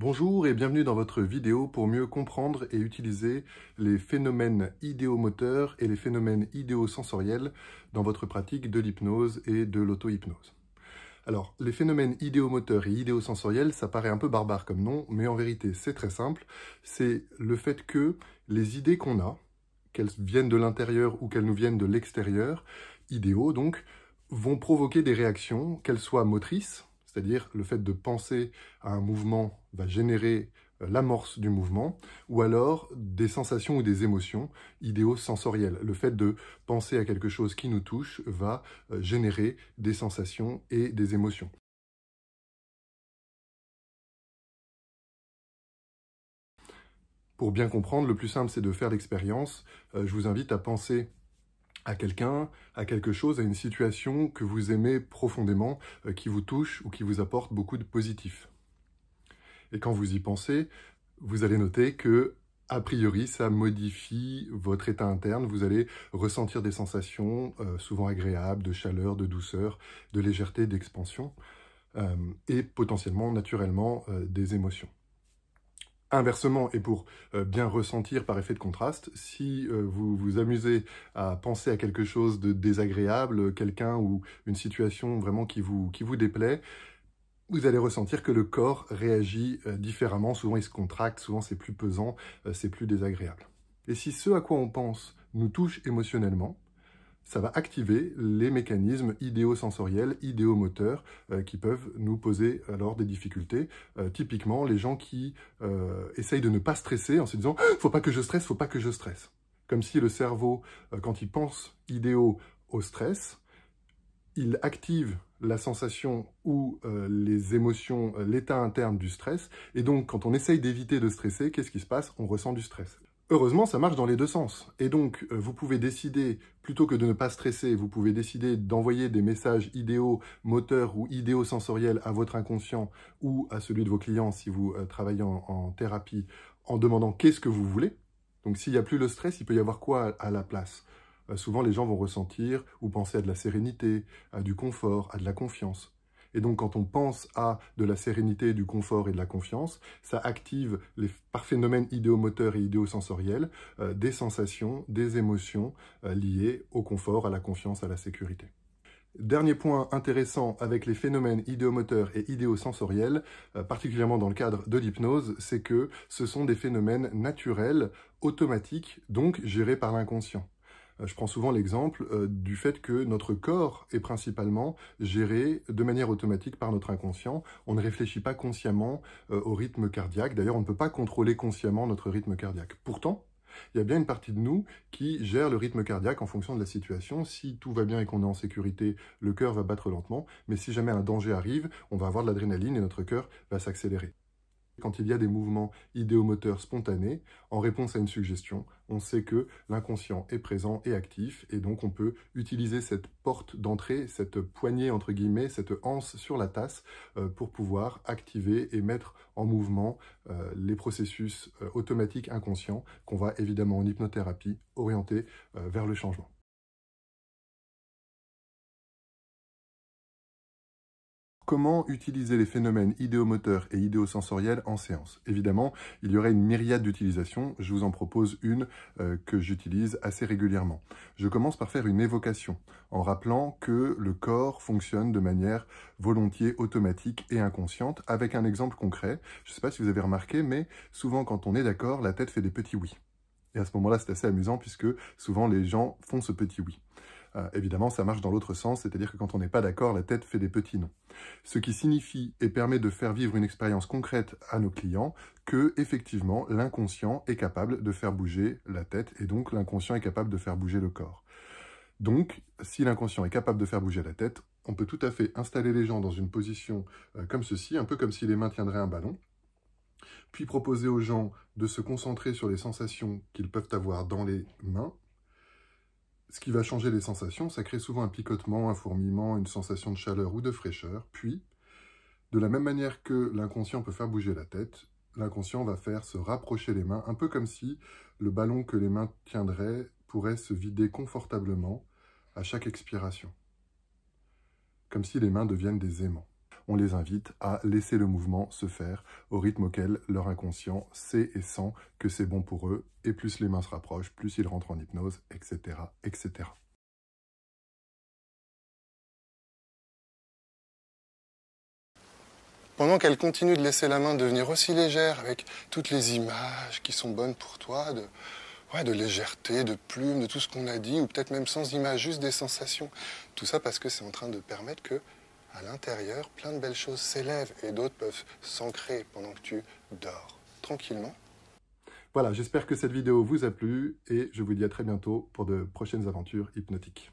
Bonjour et bienvenue dans votre vidéo pour mieux comprendre et utiliser les phénomènes idéomoteurs et les phénomènes idéosensoriels dans votre pratique de l'hypnose et de l'auto-hypnose. Alors, les phénomènes idéomoteurs et idéosensoriels, ça paraît un peu barbare comme nom, mais en vérité c'est très simple. C'est le fait que les idées qu'on a, qu'elles viennent de l'intérieur ou qu'elles nous viennent de l'extérieur, idéaux donc, vont provoquer des réactions, qu'elles soient motrices, c'est-à-dire le fait de penser à un mouvement va générer l'amorce du mouvement, ou alors des sensations ou des émotions idéosensorielles. Le fait de penser à quelque chose qui nous touche va générer des sensations et des émotions. Pour bien comprendre, le plus simple, c'est de faire l'expérience. Je vous invite à penser à quelqu'un, à quelque chose, à une situation que vous aimez profondément, qui vous touche ou qui vous apporte beaucoup de positif. Et quand vous y pensez, vous allez noter que, a priori, ça modifie votre état interne. Vous allez ressentir des sensations souvent agréables, de chaleur, de douceur, de légèreté, d'expansion, et potentiellement, naturellement, des émotions. Inversement, et pour bien ressentir par effet de contraste, si vous vous amusez à penser à quelque chose de désagréable, quelqu'un ou une situation vraiment qui vous déplaît, vous allez ressentir que le corps réagit différemment. Souvent, il se contracte, souvent c'est plus pesant, c'est plus désagréable. Et si ce à quoi on pense nous touche émotionnellement, ça va activer les mécanismes idéosensoriels, idéomoteurs, qui peuvent nous poser alors des difficultés. Typiquement, les gens qui essayent de ne pas stresser en se disant « faut pas que je stresse, faut pas que je stresse ». Comme si le cerveau, quand il pense idéo au stress, il active la sensation ou les émotions, l'état interne du stress. Et donc, quand on essaye d'éviter de stresser, qu'est-ce qui se passe? On ressent du stress. Heureusement, ça marche dans les deux sens. Et donc, vous pouvez décider, plutôt que de ne pas stresser, vous pouvez décider d'envoyer des messages idéaux, moteurs ou idéosensoriels à votre inconscient ou à celui de vos clients si vous travaillez en thérapie, en demandant qu'est-ce que vous voulez. Donc, s'il n'y a plus le stress, il peut y avoir quoi à la place? Souvent, les gens vont ressentir ou penser à de la sérénité, à du confort, à de la confiance. Et donc, quand on pense à de la sérénité, du confort et de la confiance, ça active, par phénomène idéomoteur et idéosensoriel, des sensations, des émotions liées au confort, à la confiance, à la sécurité. Dernier point intéressant avec les phénomènes idéomoteurs et idéosensoriels, particulièrement dans le cadre de l'hypnose, c'est que ce sont des phénomènes naturels, automatiques, donc gérés par l'inconscient. Je prends souvent l'exemple du fait que notre corps est principalement géré de manière automatique par notre inconscient. On ne réfléchit pas consciemment au rythme cardiaque. D'ailleurs, on ne peut pas contrôler consciemment notre rythme cardiaque. Pourtant, il y a bien une partie de nous qui gère le rythme cardiaque en fonction de la situation. Si tout va bien et qu'on est en sécurité, le cœur va battre lentement. Mais si jamais un danger arrive, on va avoir de l'adrénaline et notre cœur va s'accélérer. Quand il y a des mouvements idéomoteurs spontanés, en réponse à une suggestion, on sait que l'inconscient est présent et actif, et donc on peut utiliser cette porte d'entrée, cette poignée entre guillemets, cette anse sur la tasse, pour pouvoir activer et mettre en mouvement les processus automatiques inconscients qu'on va évidemment en hypnothérapie orienter vers le changement. Comment utiliser les phénomènes idéomoteurs et idéosensoriels en séance? Évidemment, il y aurait une myriade d'utilisations. Je vous en propose une que j'utilise assez régulièrement. Je commence par faire une évocation, en rappelant que le corps fonctionne de manière volontiers automatique et inconsciente, avec un exemple concret. Je ne sais pas si vous avez remarqué, mais souvent quand on est d'accord, la tête fait des petits oui. Et à ce moment-là, c'est assez amusant puisque souvent les gens font ce petit oui. Évidemment, ça marche dans l'autre sens, c'est-à-dire que quand on n'est pas d'accord, la tête fait des petits non. Ce qui signifie et permet de faire vivre une expérience concrète à nos clients que, effectivement, l'inconscient est capable de faire bouger la tête et donc l'inconscient est capable de faire bouger le corps. Donc, si l'inconscient est capable de faire bouger la tête, on peut tout à fait installer les gens dans une position comme ceci, un peu comme si les mains tiendraient un ballon, puis proposer aux gens de se concentrer sur les sensations qu'ils peuvent avoir dans les mains. Ce qui va changer les sensations, ça crée souvent un picotement, un fourmillement, une sensation de chaleur ou de fraîcheur. Puis, de la même manière que l'inconscient peut faire bouger la tête, l'inconscient va faire se rapprocher les mains, un peu comme si le ballon que les mains tiendraient pourrait se vider confortablement à chaque expiration. Comme si les mains deviennent des aimants. on les invite à laisser le mouvement se faire au rythme auquel leur inconscient sait et sent que c'est bon pour eux, et plus les mains se rapprochent, plus ils rentrent en hypnose, etc., etc. Pendant qu'elle continue de laisser la main devenir aussi légère avec toutes les images qui sont bonnes pour toi, de légèreté, de plume, de tout ce qu'on a dit, ou peut-être même sans images, juste des sensations. Tout ça parce que c'est en train de permettre que, à l'intérieur, plein de belles choses s'élèvent et d'autres peuvent s'ancrer pendant que tu dors tranquillement. Voilà, j'espère que cette vidéo vous a plu et je vous dis à très bientôt pour de prochaines aventures hypnotiques.